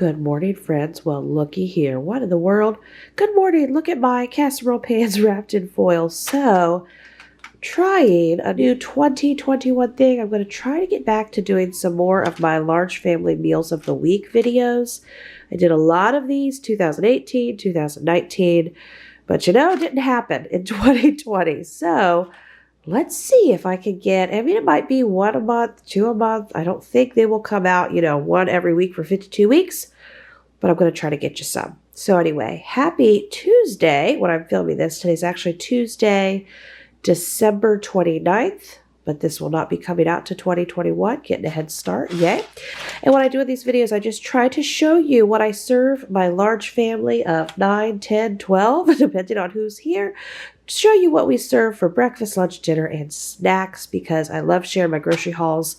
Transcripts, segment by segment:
Good morning, friends. Well, looky here. What in the world? Good morning. Look at my casserole pans wrapped in foil. So, trying a new 2021 thing. I'm going to try to get back to doing some more of my large family meals of the week videos. I did a lot of these 2018, 2019, but it didn't happen in 2020. So, let's see if I can get, it might be one a month, two a month. I don't think they will come out, one every week for 52 weeks, but I'm going to try to get you some. So anyway, happy Tuesday. When I'm filming this, today's actually Tuesday, December 29th, but this will not be coming out to 2021, getting a head start, yay. And what I do in these videos, I just try to show you what I serve my large family of 9, 10, 12, depending on who's here, show you what we serve for breakfast, lunch, dinner, and snacks, because I love sharing my grocery hauls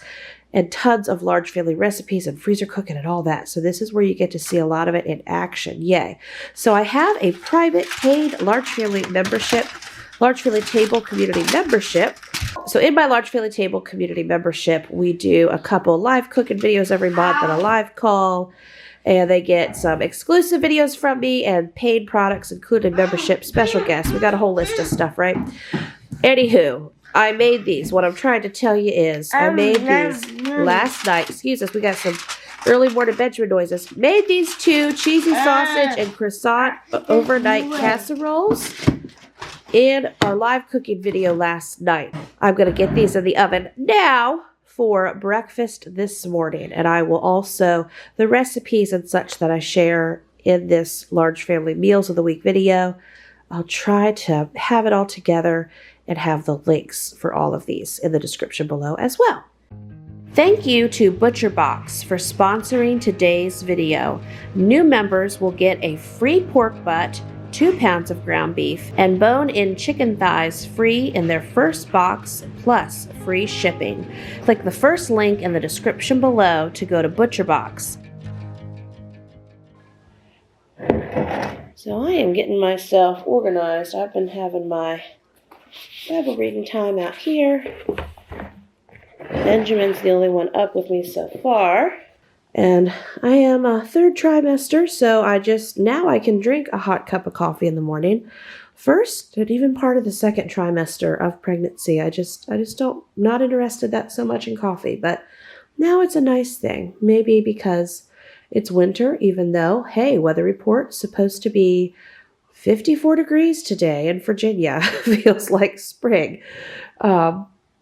and tons of large family recipes and freezer cooking and all that. So this is where you get to see a lot of it in action, yay. So I have a private paid large family membership, large family table community membership. So in my large family table community membership, we do a couple live cooking videos every month and a live call. And they get some exclusive videos from me and paid products, including membership, special guests. We got a whole list of stuff, right? Anywho, I made these. What I'm trying to tell you is I made these last night. Excuse us, we got some early morning Benjamin noises. Made these two cheesy sausage and croissant overnight casseroles in our live cooking video last night. I'm going to get these in the oven now for breakfast this morning, and I will also, the recipes and such that I share in this large family meals of the week video, I'll try to have it all together and have the links for all of these in the description below as well. Thank you to ButcherBox for sponsoring today's video. New members will get a free pork butt, 2 pounds of ground beef, and bone-in chicken thighs free in their first box, plus free shipping. Click the first link in the description below to go to ButcherBox. So I am getting myself organized. I've been having my Bible reading time out here. Benjamin's the only one up with me so far. And I am a third trimester, so now I can drink a hot cup of coffee in the morning. First, and even part of the second trimester of pregnancy, I just not interested that so much in coffee, but now it's a nice thing. Maybe because it's winter, even though, hey, weather report, supposed to be 54 degrees today in Virginia. Feels like spring.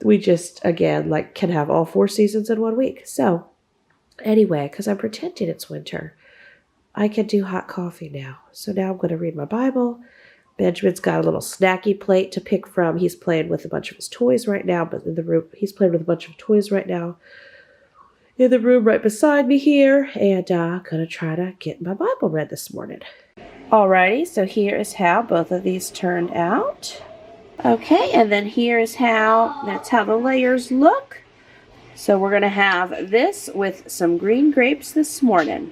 We just, again, can have all 4 seasons in 1 week. So anyway, because I'm pretending it's winter, I can do hot coffee now. So now I'm going to read my Bible. Benjamin's got a little snacky plate to pick from. He's playing with a bunch of his toys right now, but in the room, he's playing with a bunch of toys right now in the room right beside me here. And I'm going to try to get my Bible read this morning. Alrighty, so here is how both of these turned out. Okay, and then here is that's how the layers look. So we're going to have this with some green grapes this morning.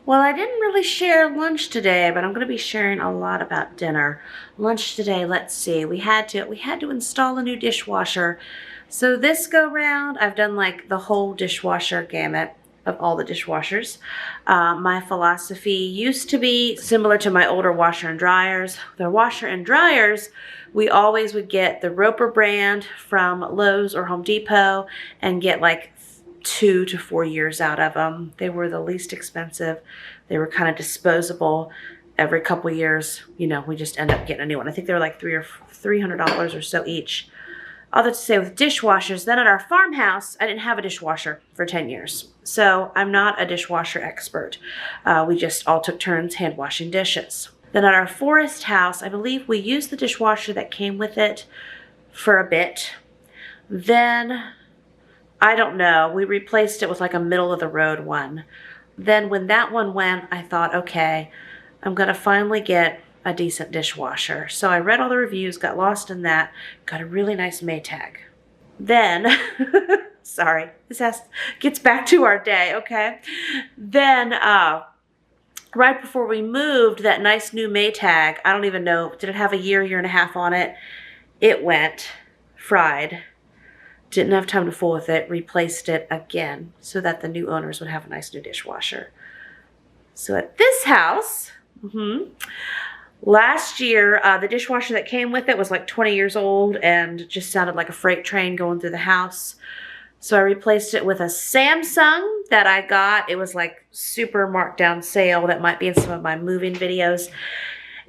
Well, I didn't really share lunch today, but I'm going to be sharing a lot about dinner. Lunch today, let's see. We had to install a new dishwasher. So this go round, I've done the whole dishwasher gamut of all the dishwashers. My philosophy used to be similar to my older washer and dryers. The washer and dryers, we always would get the Roper brand from Lowe's or Home Depot and get 2 to 4 years out of them. They were the least expensive. They were kind of disposable. Every couple years, we just end up getting a new one. I think they were $300 or so each. All that to say with dishwashers, then at our farmhouse, I didn't have a dishwasher for 10 years. So I'm not a dishwasher expert. We just all took turns hand washing dishes. Then at our forest house, I believe we used the dishwasher that came with it for a bit. Then, I don't know, we replaced it with a middle of the road one. Then when that one went, I thought, okay, I'm going to finally get a decent dishwasher. So I read all the reviews, got lost in that, got a really nice Maytag. Then, sorry, gets back to our day, okay? Then, right before we moved, that nice new Maytag, I don't even know, did it have a year and a half on it? It went fried. Didn't have time to fool with it, replaced it again so that the new owners would have a nice new dishwasher. So at this house, last year, the dishwasher that came with it was like 20 years old and just sounded like a freight train going through the house. So I replaced it with a Samsung that I got. It was like super marked down sale. That might be in some of my moving videos.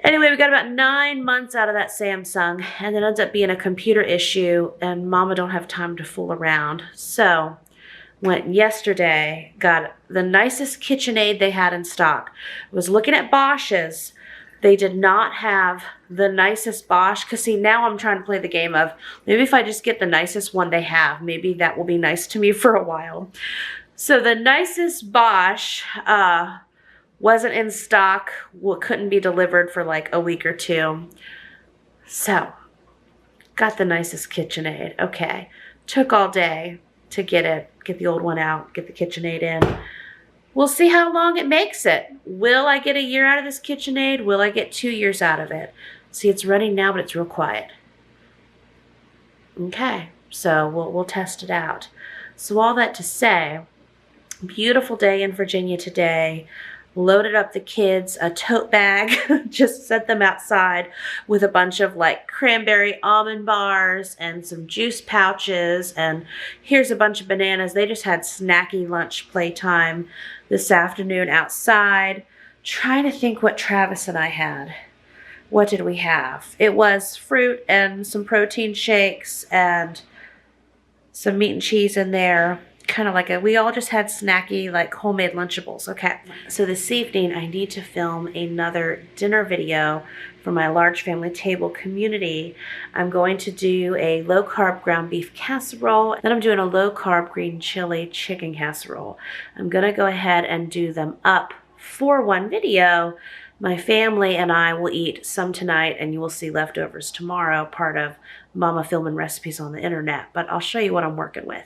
Anyway, we got about 9 months out of that Samsung, and it ends up being a computer issue, and Mama don't have time to fool around. So went yesterday, got the nicest KitchenAid they had in stock. Was looking at Bosch's. They did not have the nicest Bosch, because see, now I'm trying to play the game of, maybe if I just get the nicest one they have, maybe that will be nice to me for a while. So the nicest Bosch wasn't in stock, couldn't be delivered for like a week or two. So, got the nicest KitchenAid. Okay, took all day to get the old one out, get the KitchenAid in. We'll see how long it makes it. Will I get a year out of this KitchenAid? Will I get 2 years out of it? See, it's running now, but it's real quiet. Okay, so we'll test it out. So all that to say, beautiful day in Virginia today. Loaded up the kids a tote bag, just set them outside with a bunch of like cranberry almond bars and some juice pouches, and here's a bunch of bananas. They just had snacky lunch playtime this afternoon outside. Trying to think what Travis and I had. What did we have? It was fruit and some protein shakes and some meat and cheese in there. Kind of like we all just had snacky, like homemade Lunchables. Okay, so this evening I need to film another dinner video for my large family table community. I'm going to do a low-carb ground beef casserole, then I'm doing a low-carb green chili chicken casserole. I'm gonna go ahead and do them up for one video. My family and I will eat some tonight, and you will see leftovers tomorrow, part of Mama filming recipes on the internet, but I'll show you what I'm working with.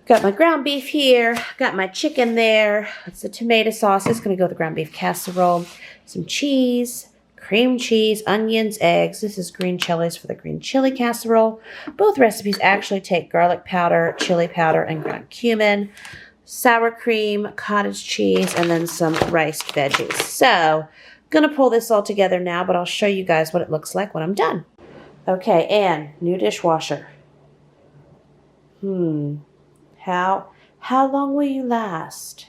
Got my ground beef here, got my chicken there. It's the tomato sauce. It's gonna go with the ground beef casserole. Some cheese, cream cheese, onions, eggs. This is green chilies for the green chili casserole. Both recipes actually take garlic powder, chili powder, and ground cumin, sour cream, cottage cheese, and then some riced veggies. So, gonna pull this all together now, but I'll show you guys what it looks like when I'm done. Okay, and new dishwasher. How long will you last?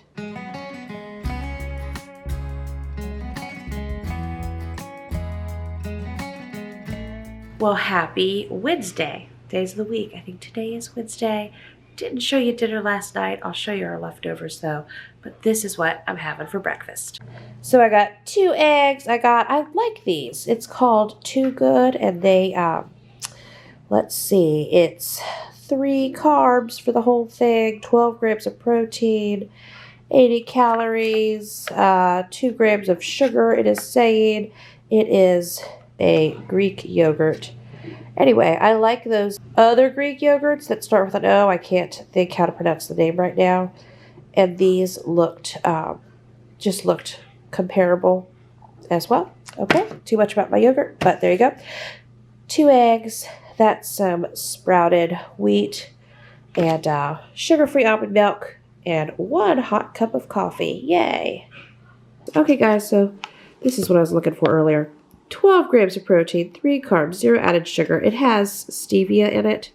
Well, happy Wednesday. Days of the week. I think today is Wednesday. Didn't show you dinner last night. I'll show you our leftovers though. But this is what I'm having for breakfast. So I got 2 eggs. I like these. It's called Too Good, and they, let's see, it's 3 carbs for the whole thing, 12 grams of protein, 80 calories, 2 grams of sugar. It is saying it is a Greek yogurt. Anyway, I like those other Greek yogurts that start with an O. I can't think how to pronounce the name right now. And these looked, just looked comparable as well. Okay, too much about my yogurt, but there you go. 2 eggs. That's some sprouted wheat and sugar-free almond milk and 1 hot cup of coffee. Yay. Okay, guys, so this is what I was looking for earlier. 12 grams of protein, 3 carbs, 0 added sugar. It has stevia in it.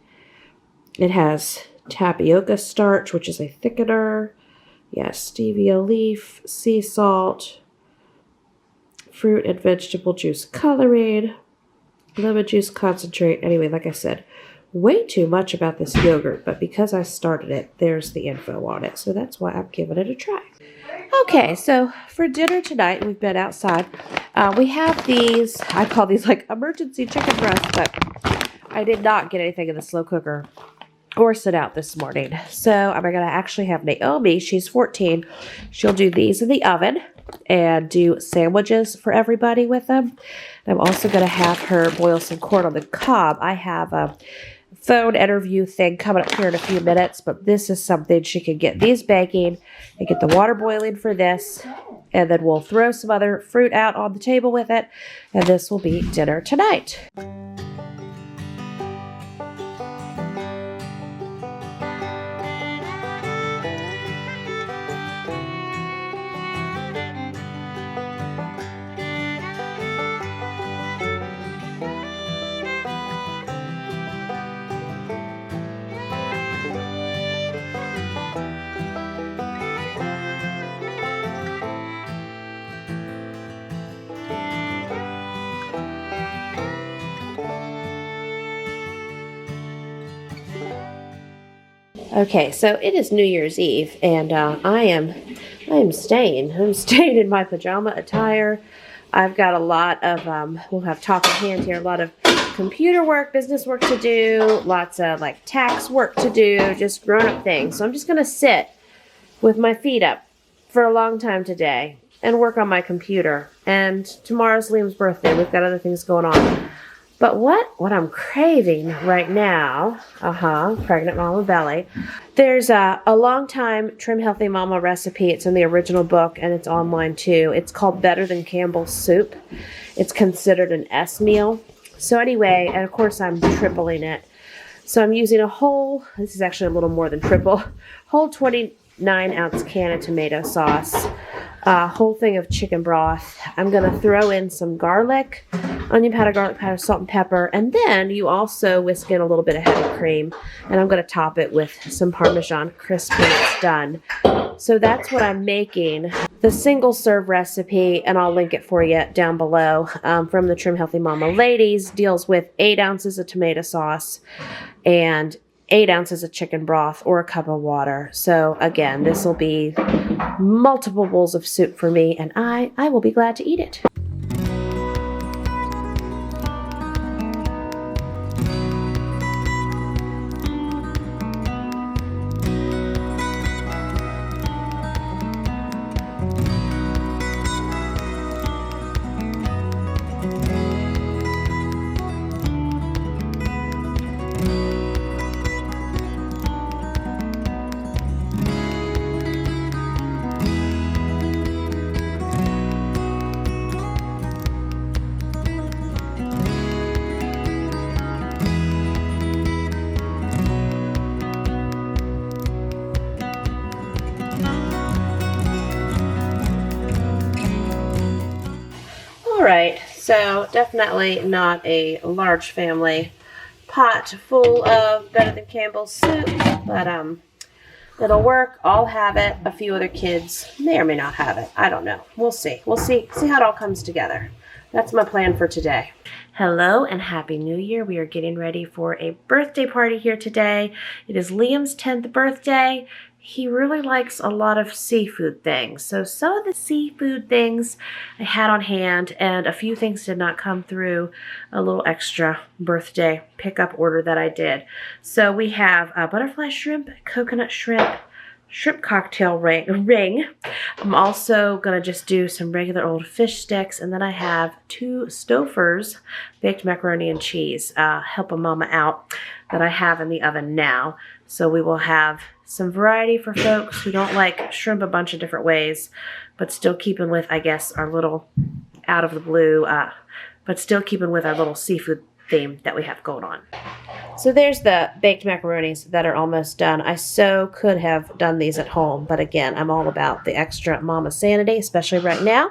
It has tapioca starch, which is a thickener. Yes, stevia leaf, sea salt, fruit and vegetable juice coloring, lemon juice concentrate. Anyway, like I said, way too much about this yogurt, but because I started it, there's the info on it. So that's why I'm giving it a try. Okay, so for dinner tonight, we've been outside. We have these, I call these like emergency chicken breasts, but I did not get anything in the slow cooker or sit out this morning. So I'm going to actually have Naomi, she's 14. She'll do these in the oven and do sandwiches for everybody with them. I'm also going to have her boil some corn on the cob. I have a phone interview thing coming up here in a few minutes, but this is something she can get these baking and get the water boiling for this, and then we'll throw some other fruit out on the table with it, and this will be dinner tonight. Okay, so it is New Year's Eve, and I am staying. I'm staying in my pajama attire. I've got a lot of we'll have talk at hand here. A lot of computer work, business work to do, lots of like tax work to do, just grown-up things. So I'm just gonna sit with my feet up for a long time today and work on my computer. And tomorrow's Liam's birthday. We've got other things going on. But what I'm craving right now, pregnant mama belly, there's a long time Trim Healthy Mama recipe. It's in the original book and it's online too. It's called Better Than Campbell's Soup. It's considered an S meal. So anyway, and of course I'm tripling it. So I'm using a whole, this is actually a little more than triple, whole 29-ounce can of tomato sauce, a whole thing of chicken broth. I'm going to throw in some garlic, onion powder, garlic powder, salt and pepper, and then you also whisk in a little bit of heavy cream, and I'm going to top it with some Parmesan crisp when it's done. So that's what I'm making. The single serve recipe, and I'll link it for you down below, from the Trim Healthy Mama ladies, deals with 8 ounces of tomato sauce and 8 ounces of chicken broth or a cup of water. So again, this will be multiple bowls of soup for me, and I will be glad to eat it. Alright, so definitely not a large family pot full of Better Than Campbell's soup, but it'll work. I'll have it. A few other kids may or may not have it. I don't know. We'll see. We'll see how it all comes together. That's my plan for today. Hello and Happy New Year. We are getting ready for a birthday party here today. It is Liam's 10th birthday. He really likes a lot of seafood things. So some of the seafood things I had on hand, and a few things did not come through a little extra birthday pickup order that I did. So we have butterfly shrimp, coconut shrimp, shrimp cocktail ring. I'm also going to just do some regular old fish sticks, and then I have 2 Stouffer's baked macaroni and cheese, help a mama out, that I have in the oven now. So we will have some variety for folks who don't like shrimp a bunch of different ways, but still keeping with, I guess, our little out of the blue, but still keeping with our little seafood theme that we have going on. So there's the baked macaronis that are almost done. I so could have done these at home, but again, I'm all about the extra mama sanity, especially right now.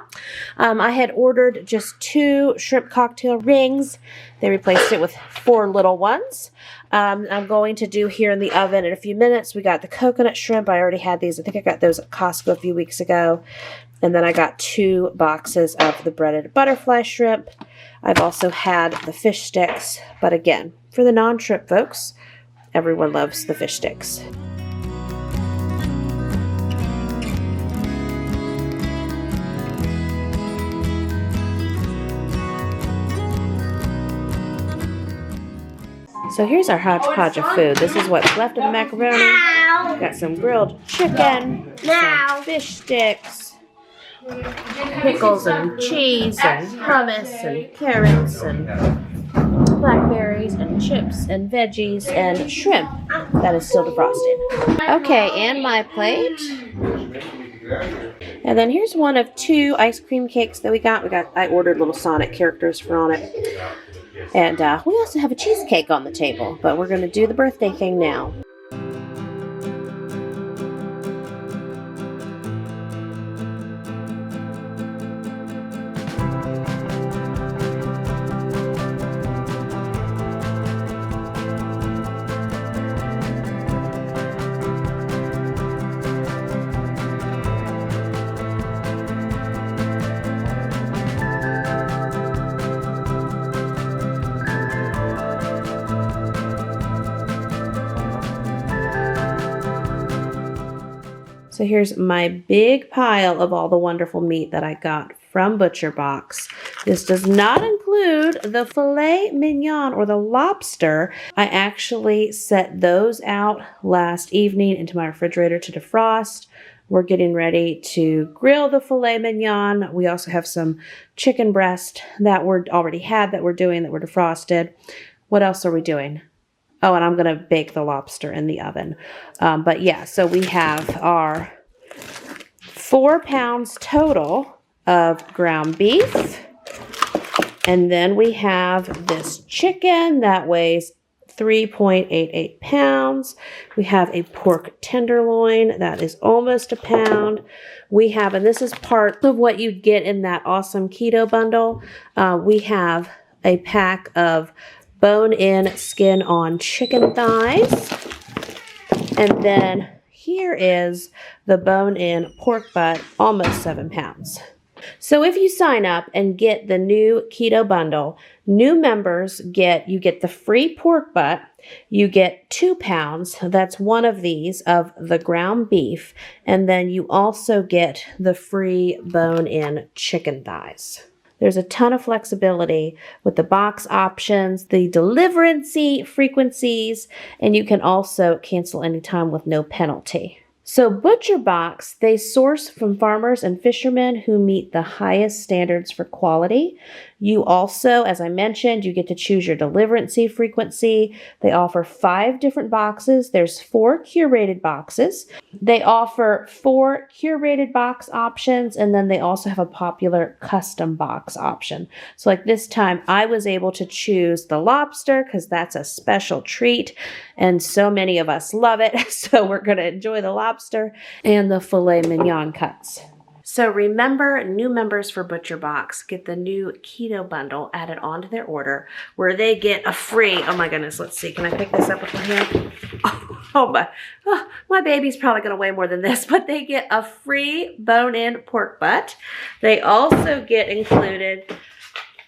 I had ordered just 2 shrimp cocktail rings. They replaced it with 4 little ones. I'm going to do here in the oven in a few minutes. We got the coconut shrimp. I already had these. I think I got those at Costco a few weeks ago. And then I got 2 boxes of the breaded butterfly shrimp. I've also had the fish sticks, but again, for the non-shrimp folks, everyone loves the fish sticks. So here's our hodgepodge of food. This is what's left of the macaroni. Got some grilled chicken, some fish sticks, pickles and cheese and hummus and carrots and blackberries and chips and veggies and shrimp that is still defrosted. Okay, and my plate. And then here's one of 2 ice cream cakes that we got. I ordered little Sonic characters for on it. And we also have a cheesecake on the table, but we're going to do the birthday thing now. So here's my big pile of all the wonderful meat that I got from ButcherBox. This does not include the filet mignon or the lobster. I actually set those out last evening into my refrigerator to defrost. We're getting ready to grill the filet mignon. We also have some chicken breast that we're already had that we're doing that were defrosted. What else are we doing? Oh, and I'm going to bake the lobster in the oven. But yeah, so we have our 4 pounds total of ground beef. And then we have this chicken that weighs 3.88 pounds. We have a pork tenderloin that is almost a pound. We have, and this is part of what you get in that awesome keto bundle, we have a pack of bone-in, skin-on chicken thighs. And then here is the bone-in pork butt, almost 7 pounds. So if you sign up and get the new keto bundle, new members you get the free pork butt, you get 2 pounds, that's one of these, of the ground beef, and then you also get the free bone-in chicken thighs. There's a ton of flexibility with the box options, the delivery frequencies, and you can also cancel anytime with no penalty. So ButcherBox, they source from farmers and fishermen who meet the highest standards for quality. You also, as I mentioned, you get to choose your delivery frequency. They offer 5 different boxes. There's 4 curated boxes. They offer 4 curated box options, and then they also have a popular custom box option. So like this time, I was able to choose the lobster because that's a special treat, and so many of us love it. So we're going to enjoy the lobster and the filet mignon cuts. So remember, new members for ButcherBox get the new keto bundle added onto their order where they get a free, oh my goodness, let's see, can I pick this up with my hand? My baby's probably going to weigh more than this, but they get a free bone-in pork butt. They also get included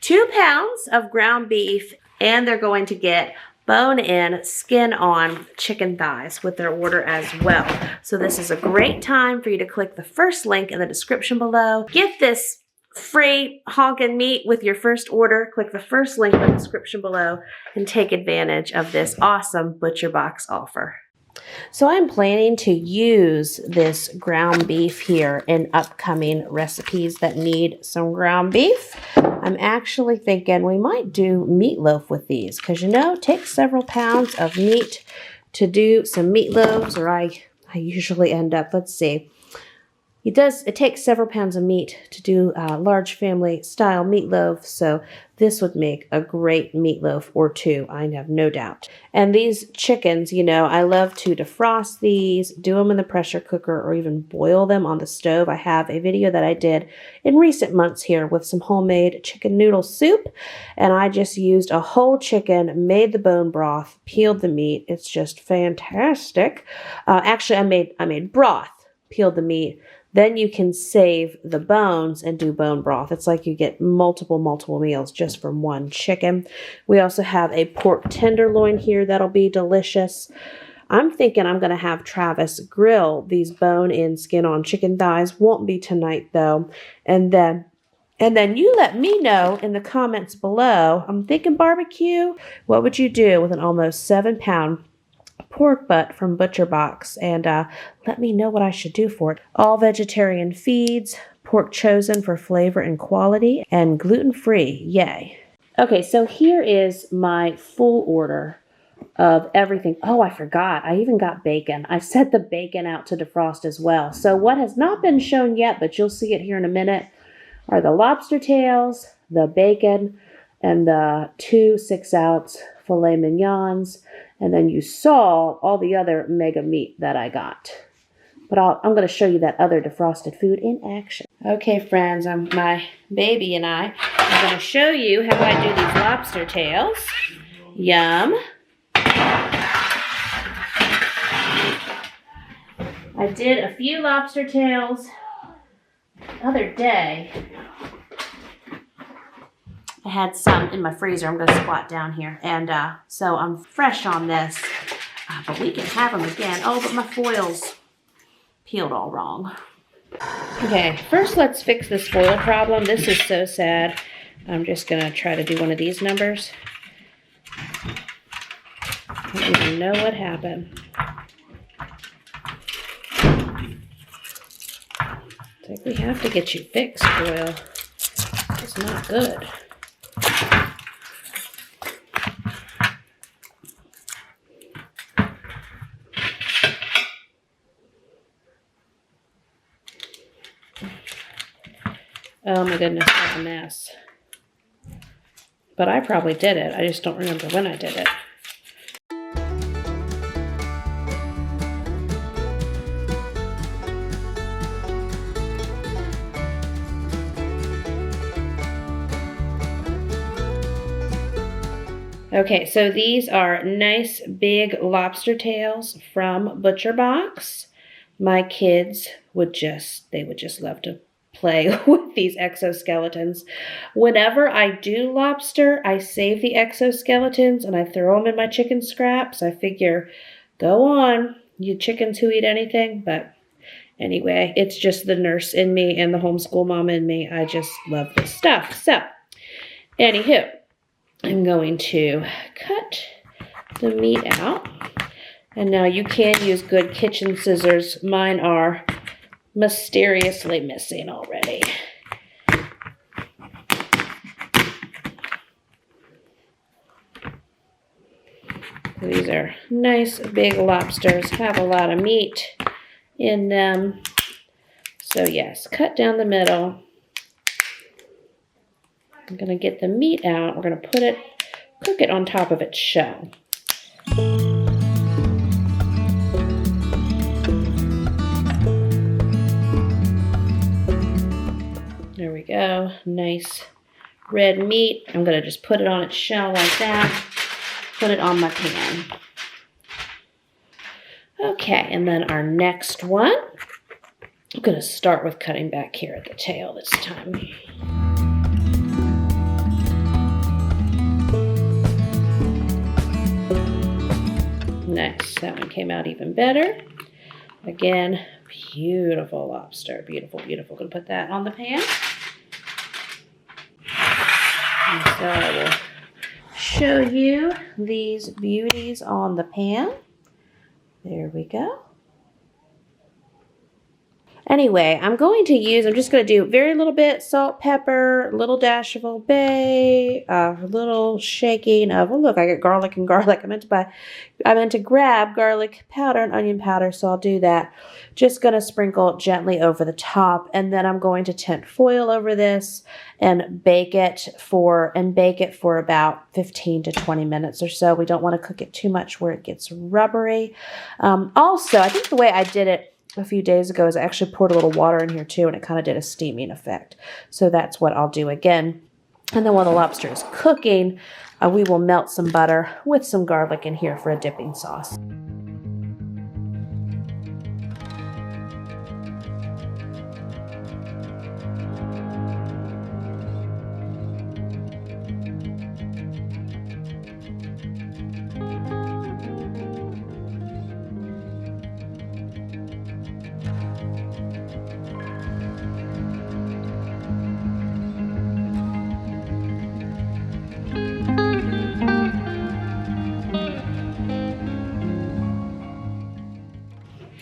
2 pounds of ground beef, and they're going to get bone-in, skin-on chicken thighs with their order as well. So this is a great time for you to click the first link in the description below. Get this free honkin' meat with your first order. Click the first link in the description below and take advantage of this awesome ButcherBox offer. So I'm planning to use this ground beef here in upcoming recipes that need some ground beef. I'm actually thinking we might do meatloaf with these because, you know, it takes several pounds of meat to do some meatloaves, or I usually end up, let's see, it takes several pounds of meat to do a large family style meatloaf, so this would make a great meatloaf or two, I have no doubt. And these chickens, you know, I love to defrost these, do them in the pressure cooker, or even boil them on the stove. I have a video that I did in recent months here with some homemade chicken noodle soup, and I just used a whole chicken, made the bone broth, peeled the meat. It's just fantastic. Actually, I made broth, peeled the meat. Then you can save the bones and do bone broth. It's like you get multiple meals just from one chicken. We also have a pork tenderloin here that'll be delicious. I'm thinking I'm going to have Travis grill these bone-in, skin-on chicken thighs. Won't be tonight, though. And then you let me know in the comments below. I'm thinking barbecue. What would you do with an almost 7-pound pork butt from ButcherBox, and let me know what I should do for it. All vegetarian feeds, pork chosen for flavor and quality, and gluten-free. Yay. Okay, so here is my full order of everything. Oh, I forgot. I even got bacon. I set the bacon out to defrost as well. So what has not been shown yet, but you'll see it here in a minute, are the lobster tails, the bacon, and the 2 6-ounce filet mignons. And then you saw all the other mega meat that I got. But I'm going to show you that other defrosted food in action. Okay, friends, my baby and I are going to show you how I do these lobster tails. Yum. I did a few lobster tails the other day. I had some in my freezer. I'm going to squat down here. And so I'm fresh on this. But we can have them again. Oh, but my foil's peeled all wrong. Okay, first let's fix this foil problem. This is so sad. I'm just gonna try to do one of these numbers. I don't even know what happened. It's like, we have to get you fixed, foil. It's not good. Oh my goodness, that's a mess. But I probably did it. I just don't remember when I did it. Okay, so these are nice big lobster tails from ButcherBox. My kids would just love to play with these exoskeletons. Whenever I do lobster, I save the exoskeletons and I throw them in my chicken scraps. I figure, go on, you chickens who eat anything. But anyway, it's just the nurse in me and the homeschool mom in me. I just love this stuff. So, anywho, I'm going to cut the meat out. And now you can use good kitchen scissors. Mine are mysteriously missing already. These are nice big lobsters, have a lot of meat in them. So yes, cut down the middle. I'm gonna get the meat out. We're gonna cook it on top of its shell. There we go, nice red meat. I'm gonna just put it on its shell like that. Put it on my pan. Okay, and then our next one, I'm gonna start with cutting back here at the tail this time. Nice, that one came out even better. Again, beautiful lobster, beautiful, beautiful. Gonna put that on the pan. And so I will show you these beauties on the pan. There we go. Anyway, I'm just going to do very little bit salt, pepper, little dash of Old Bay, a little shaking of, oh look, I got garlic and garlic. I meant to grab garlic powder and onion powder, so I'll do that. Just going to sprinkle gently over the top, and then I'm going to tint foil over this and bake it for about 15 to 20 minutes or so. We don't want to cook it too much where it gets rubbery. Also, I think the way I did it a few days ago is I actually poured a little water in here too, and it kind of did a steaming effect. So that's what I'll do again. And then while the lobster is cooking, we will melt some butter with some garlic in here for a dipping sauce.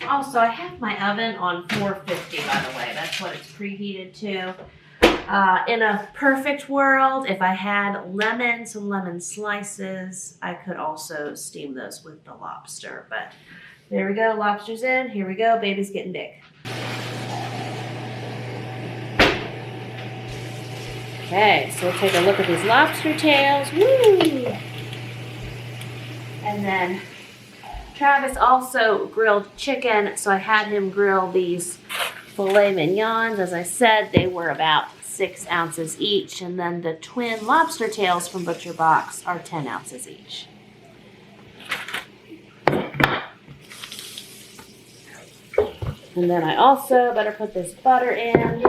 Also, I have my oven on 450, by the way. That's what it's preheated to. In a perfect world, if I had some lemon slices, I could also steam those with the lobster. But there we go, lobster's in. Here we go, baby's getting big. Okay, so we'll take a look at these lobster tails. Woo! And then Travis also grilled chicken, so I had him grill these filet mignons. As I said, they were about 6 ounces each, and then the twin lobster tails from ButcherBox are 10 ounces each. And then I also better put this butter in.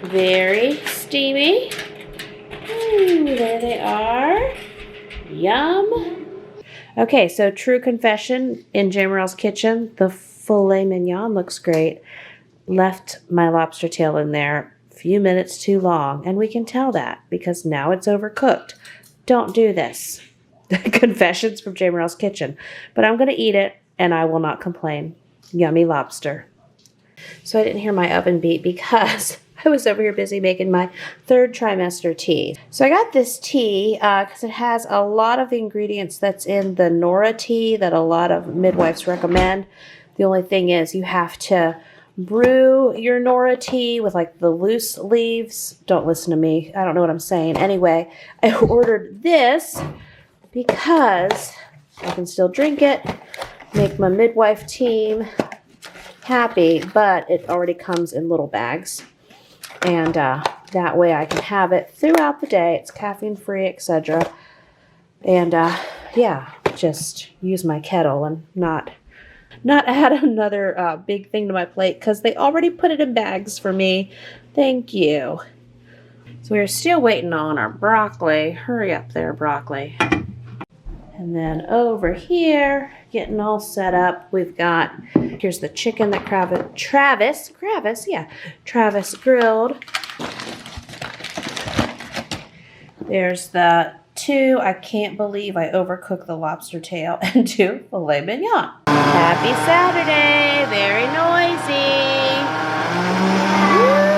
Very steamy. Ooh, there they are. Yum. Okay, so true confession, in Jamerrill's kitchen, the filet mignon looks great. Left my lobster tail in there a few minutes too long, and we can tell that because now it's overcooked. Don't do this. Confessions from Jamerrill's kitchen. But I'm going to eat it, and I will not complain. Yummy lobster. So I didn't hear my oven beep because I was over here busy making my third trimester tea. So I got this tea because it has a lot of the ingredients that's in the Nora tea that a lot of midwives recommend. The only thing is you have to brew your Nora tea with like the loose leaves. Don't listen to me. I don't know what I'm saying. Anyway, I ordered this because I can still drink it, make my midwife team happy, but it already comes in little bags. And that way I can have it throughout the day. It's caffeine free, etc. And yeah, just use my kettle and not add another big thing to my plate because they already put it in bags for me. Thank you. So we're still waiting on our broccoli. Hurry up there, broccoli. And then over here, getting all set up, we've got, here's the chicken that Travis grilled. There's the 2, I can't believe I overcooked the lobster tail, and 2 filet mignon. Happy Saturday, very noisy. Woo!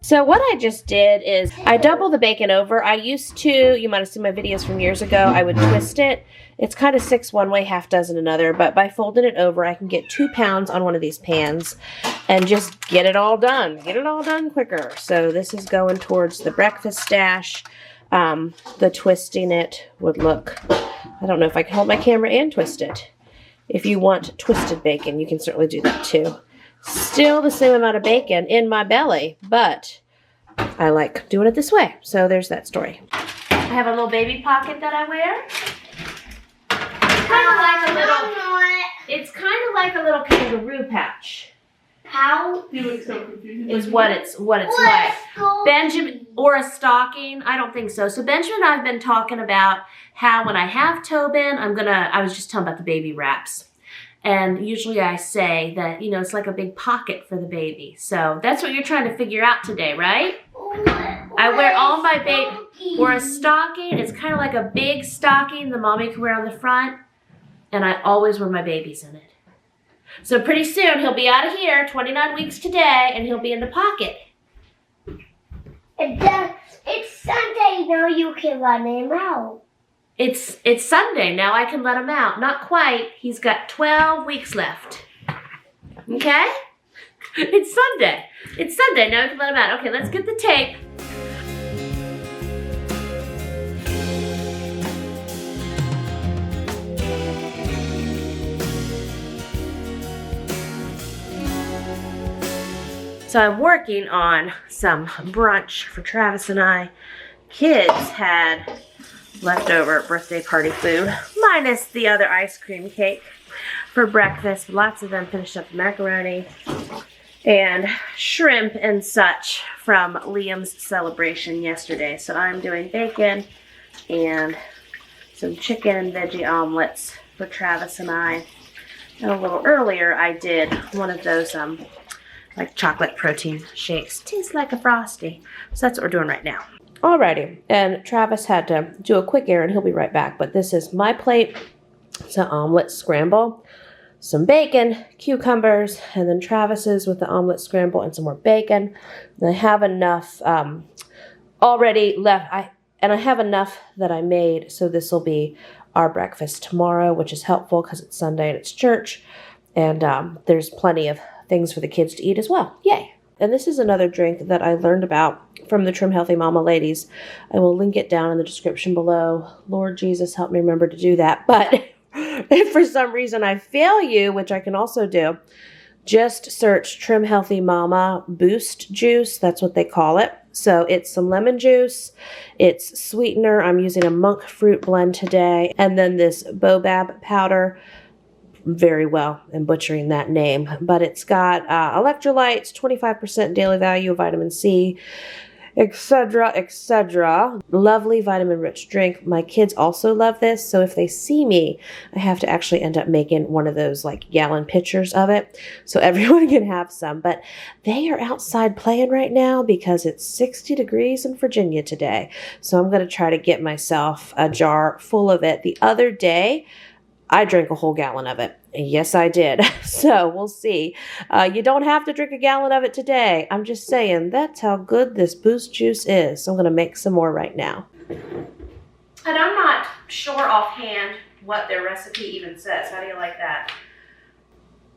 So what I just did is I doubled the bacon over. I used to, you might have seen my videos from years ago, I would twist it. It's kind of 6 one way, half dozen another, but by folding it over, I can get 2 pounds on one of these pans and just get it all done. Get it all done quicker. So this is going towards the breakfast stash. The twisting it would look, I don't know if I can hold my camera and twist it. If you want twisted bacon, you can certainly do that too. Still the same amount of bacon in my belly, but I like doing it this way. So there's that story. I have a little baby pocket that I wear. It's kind of like a little kangaroo pouch. How? You look so confused. Is what it's like. Benjamin, or a stocking? I don't think so. So Benjamin and I have been talking about how when I have Tobin, I was just telling about the baby wraps. And usually I say that, you know, it's like a big pocket for the baby. So that's what you're trying to figure out today, right? I wear all my baby, or a stocking. It's kind of like a big stocking the mommy can wear on the front. And I always wear my babies in it. So pretty soon he'll be out of here, 29 weeks today, and he'll be in the pocket. It's Sunday, now you can run him out. It's Sunday, now I can let him out. Not quite, he's got 12 weeks left. Okay? It's Sunday. It's Sunday, now we can let him out. Okay, let's get the tape. So I'm working on some brunch for Travis and I. Kids had leftover birthday party food, minus the other ice cream cake for breakfast. Lots of them finished up the macaroni and shrimp and such from Liam's celebration yesterday. So I'm doing bacon and some chicken and veggie omelets for Travis and I. And a little earlier I did one of those like chocolate protein shakes. Tastes like a Frosty. So that's what we're doing right now. Alrighty, and Travis had to do a quick errand. He'll be right back, but this is my plate. It's an omelet scramble, some bacon, cucumbers, and then Travis's with the omelet scramble and some more bacon. And I have enough already left. I have enough that I made, so this will be our breakfast tomorrow, which is helpful because it's Sunday and it's church, and there's plenty of things for the kids to eat as well. Yay! And this is another drink that I learned about from the Trim Healthy Mama ladies. I will link it down in the description below. Lord Jesus, help me remember to do that. But if for some reason I fail you, which I can also do, just search Trim Healthy Mama Boost Juice. That's what they call it. So it's some lemon juice, it's sweetener. I'm using a monk fruit blend today, and then this baobab powder. Very well in butchering that name, but it's got electrolytes, 25% daily value of vitamin C, etc., etc. Lovely vitamin-rich drink. My kids also love this, so if they see me, I have to actually end up making one of those like gallon pitchers of it so everyone can have some. But they are outside playing right now because it's 60 degrees in Virginia today, so I'm going to try to get myself a jar full of it. The other day, I drank a whole gallon of it. Yes, I did. So we'll see. You don't have to drink a gallon of it today. I'm just saying that's how good this Boost Juice is. So I'm going to make some more right now. And I'm not sure offhand what their recipe even says. How do you like that?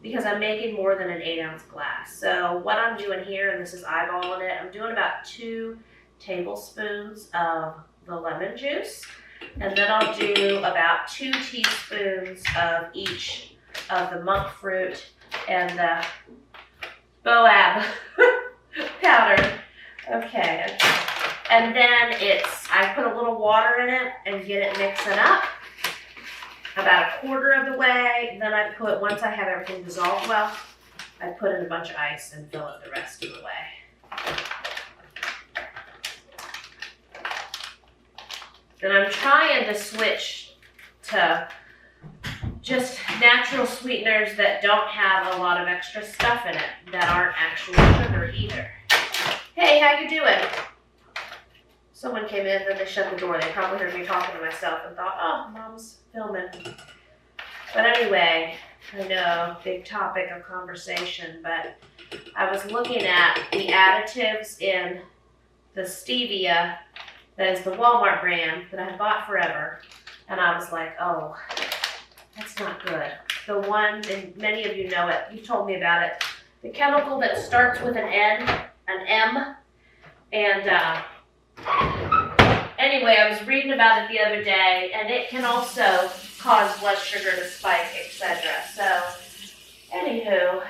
Because I'm making more than an 8-ounce glass. So what I'm doing here, and this is eyeballing it, I'm doing about 2 tablespoons of the lemon juice. And then I'll do about 2 teaspoons of each of the monk fruit and the baobab powder. Okay. And then I put a little water in it and get it mixing up about 1/4 of the way. Then I put, once I have everything dissolved well, I put in a bunch of ice and fill it the rest of the way. And I'm trying to switch to just natural sweeteners that don't have a lot of extra stuff in it, that aren't actual sugar either. Hey, how you doing? Someone came in, then they shut the door. They probably heard me talking to myself and thought, oh, Mom's filming. But anyway, I know, big topic of conversation, but I was looking at the additives in the stevia that is the Walmart brand that I have bought forever, and I was like, oh, that's not good. The one, and many of you know it, you told me about it, the chemical that starts with an M, and anyway, I was reading about it the other day, and it can also cause blood sugar to spike, etc. So, anywho,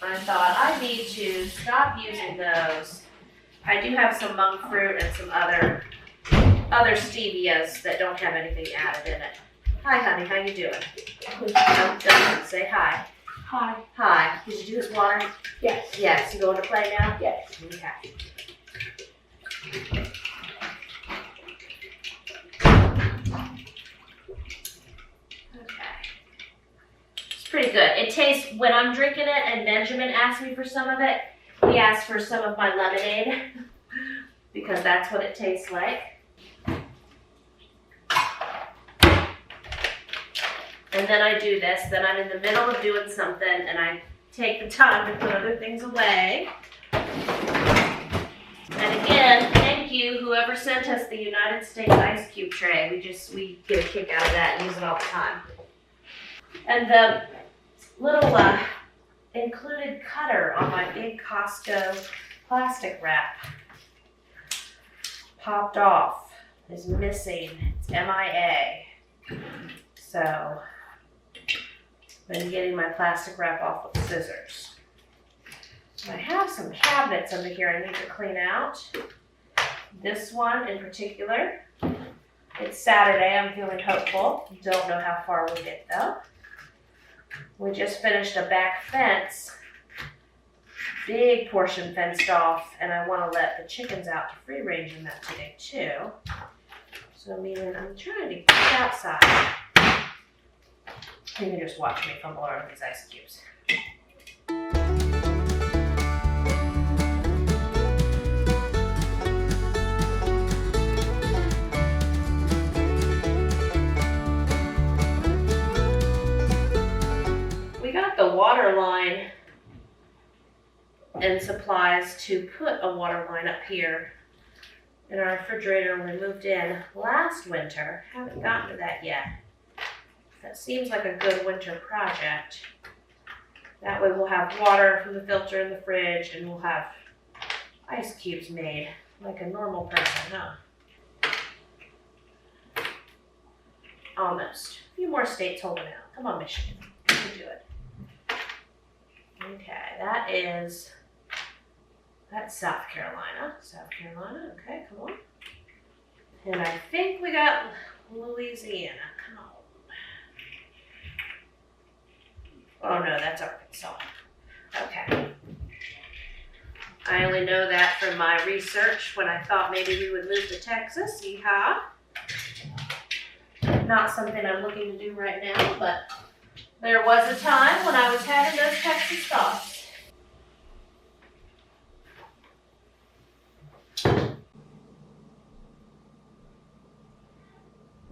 I thought I need to stop using those. I do have some monk fruit and some other stevias that don't have anything added in it. Hi, honey. How you doing? Don't say hi. Hi. Hi. Did you do his water? Yes. Yes. You going to play now? Yes. Okay. It's pretty good. It tastes, when I'm drinking it and Benjamin asked me for some of it, he asked for some of my lemonade because that's what it tastes like. And then I do this, then I'm in the middle of doing something and I take the time to put other things away. And again, thank you, whoever sent us the United States ice cube tray. We get a kick out of that and use it all the time. And the little included cutter on my big Costco plastic wrap popped off, is missing. It's MIA. So been getting my plastic wrap off with scissors. I have some cabinets under here I need to clean out. This one in particular. It's Saturday, I'm feeling hopeful. Don't know how far we'll get though. We just finished a back fence, big portion fenced off, and I want to let the chickens out to free range in that today too. So meaning I'm trying to get outside. You can just watch me fumble around with these ice cubes. in supplies to put a water line up here in our refrigerator when we moved in last winter. Haven't gotten to that yet. That seems like a good winter project. That way we'll have water from the filter in the fridge and we'll have ice cubes made like a normal person, huh? Almost. A few more states holding out. Come on, Michigan. You can do it. Okay, that's South Carolina. South Carolina, okay, come on. And I think we got Louisiana. Come on. Oh no, that's Arkansas. Okay. I only know that from my research when I thought maybe we would move to Texas. Yeehaw. Not something I'm looking to do right now, but there was a time when I was having those Texas thoughts.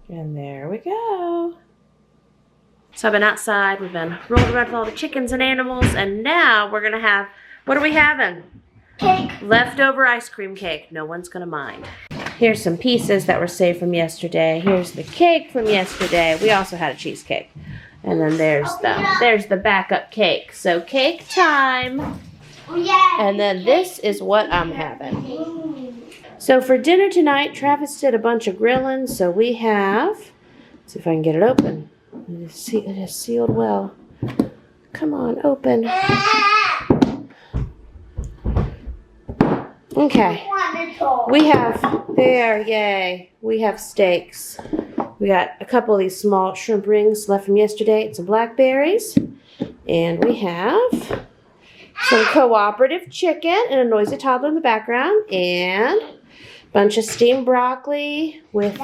And there we go. So I've been outside, we've been rolling around with all the chickens and animals, and now we're gonna have, what are we having? Cake. Leftover ice cream cake. No one's gonna mind. Here's some pieces that were saved from yesterday. Here's the cake from yesterday. We also had a cheesecake. And then there's the backup cake. So cake time. And then this is what I'm having. So for dinner tonight, Travis did a bunch of grilling. So we have, let's see if I can get it open. It is sealed well. Come on, open. Okay. We have, there, yay. We have steaks. We got a couple of these small shrimp rings left from yesterday and some blackberries. And we have some cooperative chicken and a noisy toddler in the background. And a bunch of steamed broccoli with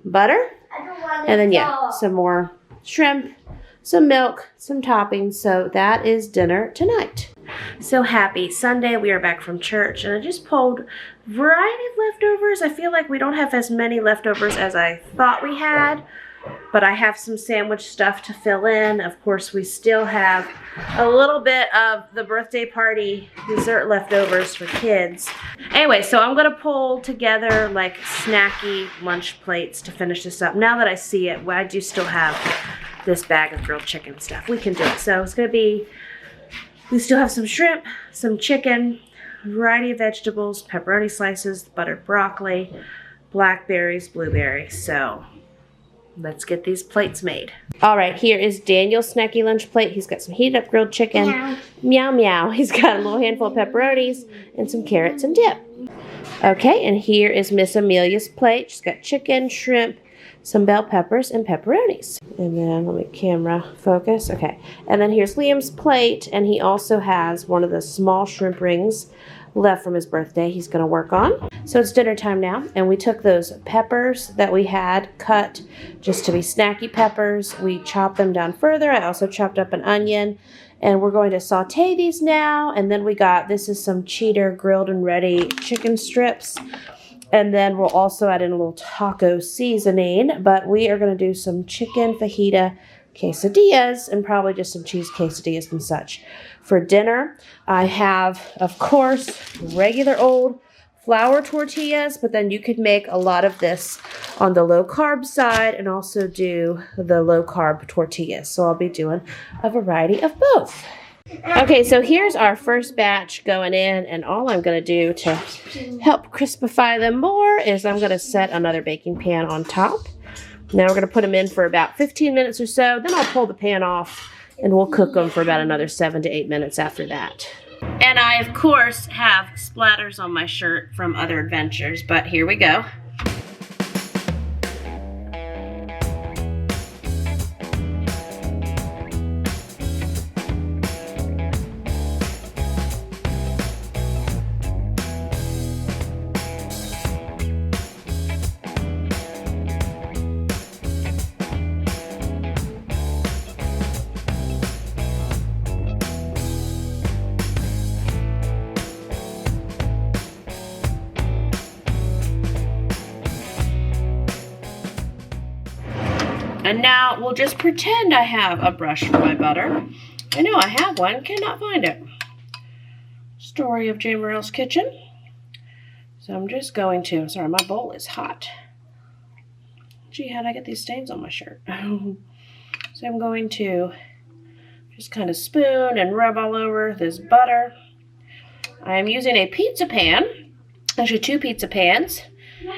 butter. And then, yeah, some more shrimp, some milk, some toppings. So that is dinner tonight. So happy Sunday. We are back from church and I just pulled a variety of leftovers. I feel like we don't have as many leftovers as I thought we had, but I have some sandwich stuff to fill in. Of course, we still have a little bit of the birthday party dessert leftovers for kids. Anyway, so I'm gonna pull together like snacky lunch plates to finish this up. Now that I see it, I do still have this bag of grilled chicken stuff. We can do it. So it's gonna be, we still have some shrimp, some chicken, a variety of vegetables, pepperoni slices, buttered broccoli, blackberries, blueberries. So let's get these plates made. All right, here is Daniel's snacky lunch plate. He's got some heated up grilled chicken. Meow. Meow, meow. He's got a little handful of pepperonis and some carrots and dip. Okay, and here is Miss Amelia's plate. She's got chicken, shrimp, some bell peppers, and pepperonis. And then let me camera focus. Okay, and then here's Liam's plate, and he also has one of the small shrimp rings left from his birthday he's going to work on. So it's dinner time now, and we took those peppers that we had cut just to be snacky peppers. We chopped them down further. I also chopped up an onion, and we're going to saute these now. And then we got, this is some cheater grilled and ready chicken strips. And then we'll also add in a little taco seasoning, but we are going to do some chicken fajita quesadillas and probably just some cheese quesadillas and such. For dinner, I have, of course, regular old flour tortillas, but then you could make a lot of this on the low carb side and also do the low carb tortillas. So I'll be doing a variety of both. Okay, so here's our first batch going in, and all I'm going to do to help crispify them more is I'm going to set another baking pan on top. Now we're going to put them in for about 15 minutes or so, then I'll pull the pan off and we'll cook them for about another 7 to 8 minutes after that. And I, of course, have splatters on my shirt from other adventures, but here we go. And now we'll just pretend I have a brush for my butter. I know I have one, cannot find it. story of Jamerrill's kitchen. So I'm just going to, sorry, my bowl is hot. Gee, how'd I get these stains on my shirt? So I'm going to just kind of spoon and rub all over this butter. I am using a pizza pan, actually 2 pizza pans,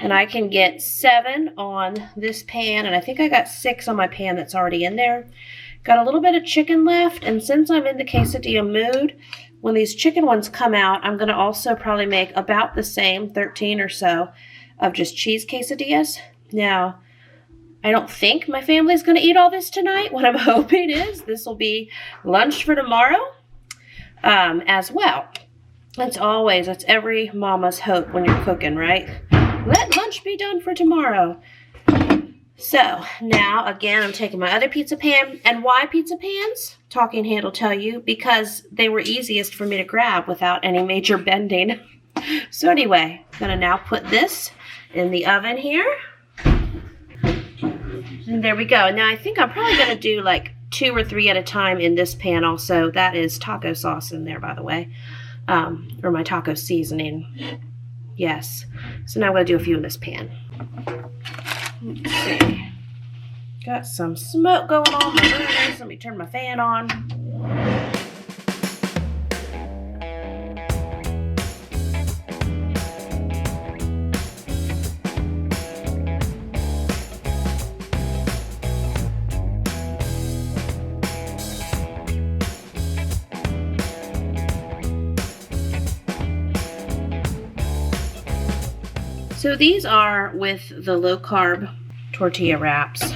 and I can get 7 on this pan, and I think I got 6 on my pan that's already in there. Got a little bit of chicken left, and since I'm in the quesadilla mood, when these chicken ones come out, I'm going to also probably make about the same, 13 or so, of just cheese quesadillas. Now, I don't think my family's going to eat all this tonight. What I'm hoping is this will be lunch for tomorrow as well. That's every mama's hope when you're cooking, right? Let lunch be done for tomorrow. So now, again, I'm taking my other pizza pan. And why pizza pans? Talking Hand will tell you, because they were easiest for me to grab without any major bending. So anyway, I'm going to now put this in the oven here. And there we go. Now I think I'm probably going to do like 2 or 3 at a time in this pan also. That is taco sauce in there, by the way. Or my taco seasoning. Yes. So now I'm going to do a few in this pan. Let's see. Got some smoke going on. Let me turn my fan on. So these are with the low-carb tortilla wraps.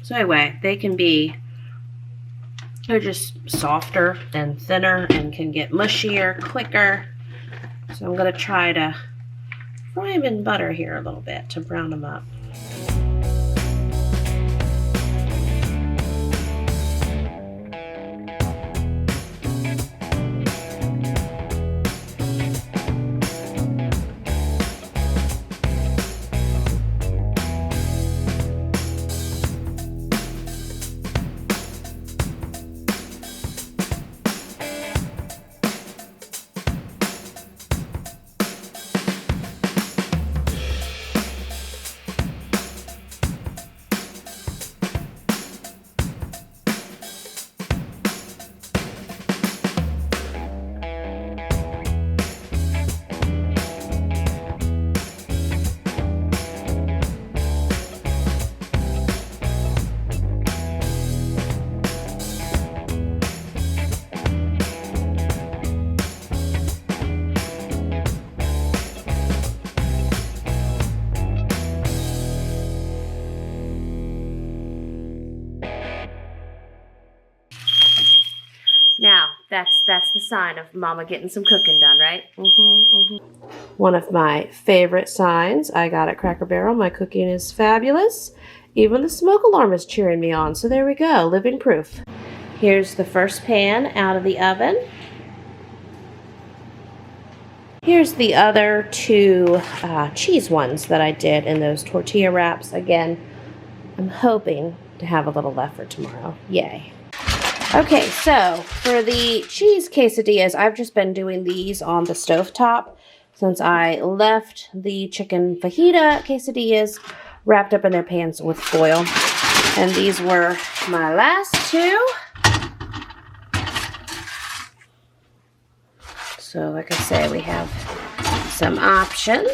So anyway, they're just softer and thinner and can get mushier quicker. So I'm going to try to fry them in butter here a little bit to brown them up. Now, that's the sign of Mama getting some cooking done, right? One of my favorite signs I got at Cracker Barrel. My cooking is fabulous. Even the smoke alarm is cheering me on. So there we go, living proof. Here's the first pan out of the oven. Here's the other 2 cheese ones that I did in those tortilla wraps. Again, I'm hoping to have a little left for tomorrow. Yay. Okay, so for the cheese quesadillas, I've just been doing these on the stovetop since I left the chicken fajita quesadillas wrapped up in their pans with foil. And these were my last 2. So like I say, we have some options.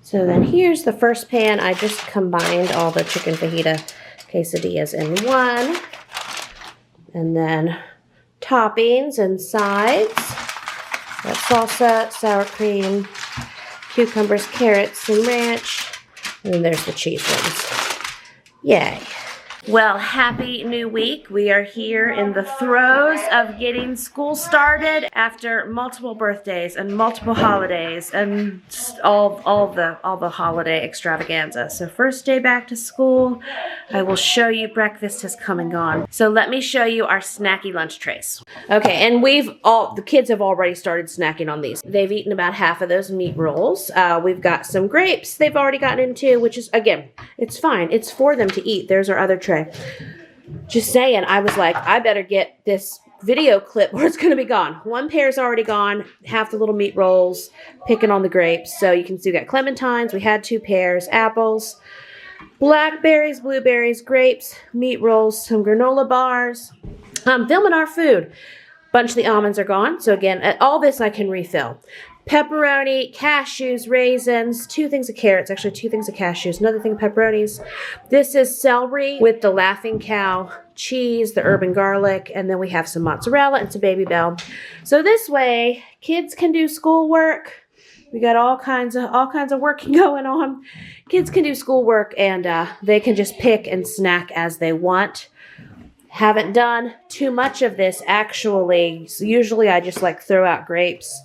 So then here's the first pan. I just combined all the chicken fajita quesadillas in one, and then toppings and sides. Got salsa, sour cream, cucumbers, carrots, and ranch, and then there's the cheese ones. Yay. Well, happy new week. We are here in the throes of getting school started after multiple birthdays and multiple holidays and all the holiday extravaganza. So first day back to school, I will show you breakfast has come and gone. So let me show you our snacky lunch trays. Okay, and the kids have already started snacking on these. They've eaten about half of those meat rolls. We've got some grapes they've already gotten into, which is, again, it's fine. It's for them to eat. There's our other tray. Just saying, I was like, I better get this video clip or it's going to be gone. One pear's already gone, half the little meat rolls, picking on the grapes. So you can see we got clementines, we had 2 pears, apples, blackberries, blueberries, grapes, meat rolls, some granola bars. I'm filming our food. Bunch of the almonds are gone. So again, all this I can refill. Pepperoni, cashews, raisins, 2 things of carrots, actually 2 things of cashews, another thing of pepperonis. This is celery with the Laughing Cow cheese, the urban garlic, and then we have some mozzarella and some Baby Bell. So this way, kids can do schoolwork. We got all kinds of working going on. Kids can do schoolwork and they can just pick and snack as they want. Haven't done too much of this actually. So usually I just like throw out grapes,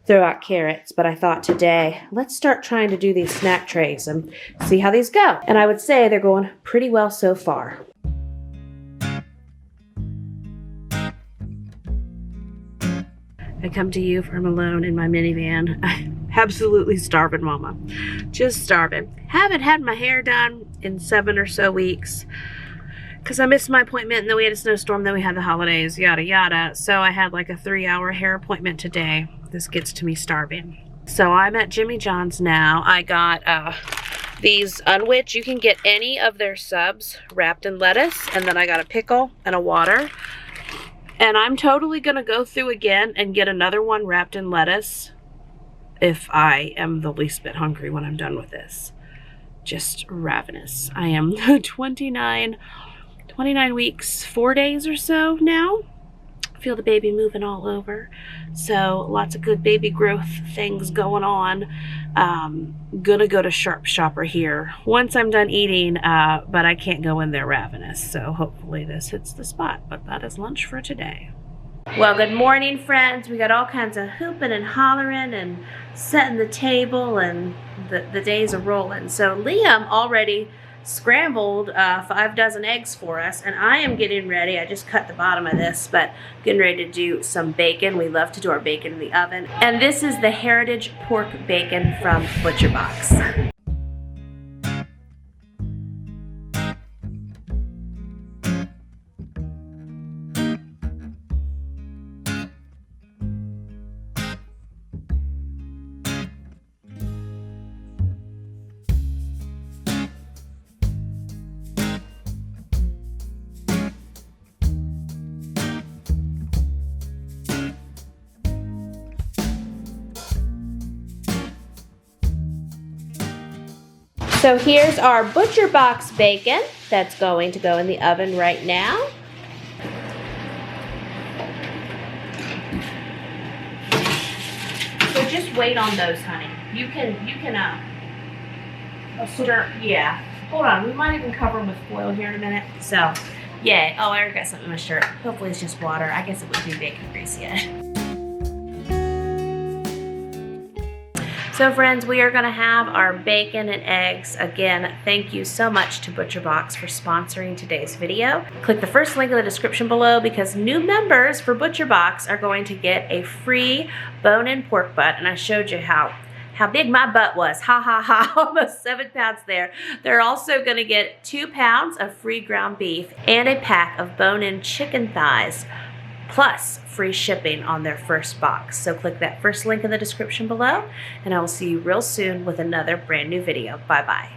throw out carrots, but I thought today, let's start trying to do these snack trays and see how these go. And I would say they're going pretty well so far. I come to you from alone in my minivan. I'm absolutely starving, Mama. Just starving. Haven't had my hair done in 7 or so weeks because I missed my appointment and then we had a snowstorm, then we had the holidays, yada yada. So I had like a 3-hour hair appointment today. This gets to me starving. So I'm at Jimmy John's now. I got these unwich. You can get any of their subs wrapped in lettuce, and then I got a pickle and a water. And I'm totally going to go through again and get another one wrapped in lettuce if I am the least bit hungry when I'm done with this. Just ravenous. I am 29 weeks, 4 days or so now. Feel the baby moving all over. So lots of good baby growth things going on. Gonna go to Sharp Shopper here once I'm done eating, but I can't go in there ravenous. So hopefully this hits the spot, but that is lunch for today. Well, good morning, friends. We got all kinds of hooping and hollering and setting the table, and the days are rolling. So Liam already scrambled 5 dozen eggs for us, and I am getting ready. I just cut the bottom of this, but getting ready to do some bacon. We love to do our bacon in the oven, and this is the Heritage pork bacon from ButcherBox. So here's our ButcherBox bacon that's going to go in the oven right now. So just wait on those, honey. You can stir, yeah. Hold on, we might even cover them with foil here in a minute. So, yeah. Oh, I already got something in my shirt. Hopefully it's just water. I guess it wouldn't be bacon grease yet. So friends, we are going to have our bacon and eggs. Again, thank you so much to ButcherBox for sponsoring today's video. Click the first link in the description below because new members for ButcherBox are going to get a free bone-in pork butt. And I showed you how big my butt was. Ha ha ha, almost 7 pounds there. They're also going to get 2 pounds of free ground beef and a pack of bone-in chicken thighs, plus free shipping on their first box. So click that first link in the description below, and I will see you real soon with another brand new video. Bye-bye.